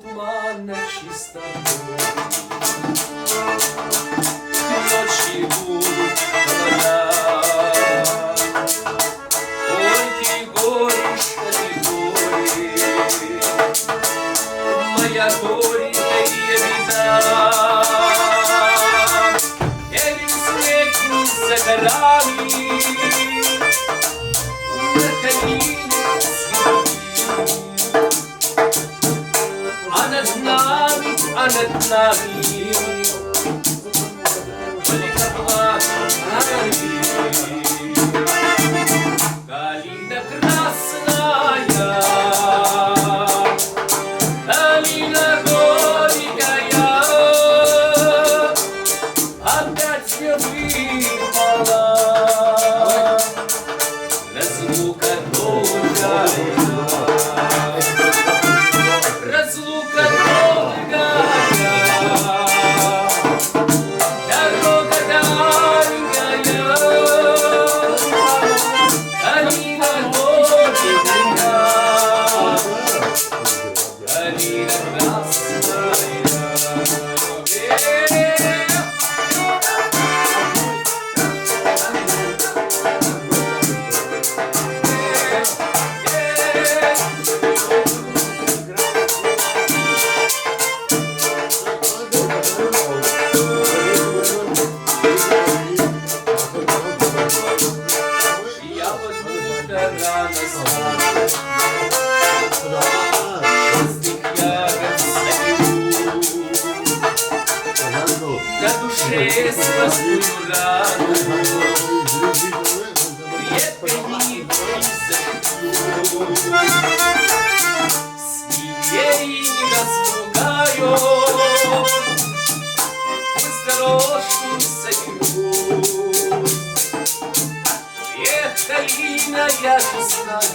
Туманна чиста ночи будут холода. Ой, ты горюшка, ты горе, моя горькая беда. Елен снег за горами, на калине цветы. А над нами только плачет калина красная, калина горькая, опять мне выпала разлука долгая. Разлука долгая, дорога дальняя, калина горькая, калина красная. Рано спать, красных ягод соберу, на душе свою рану крепкой ниткой зашью. С ней не распугаю, осторожку соберу. Эх, калина, я же знаю,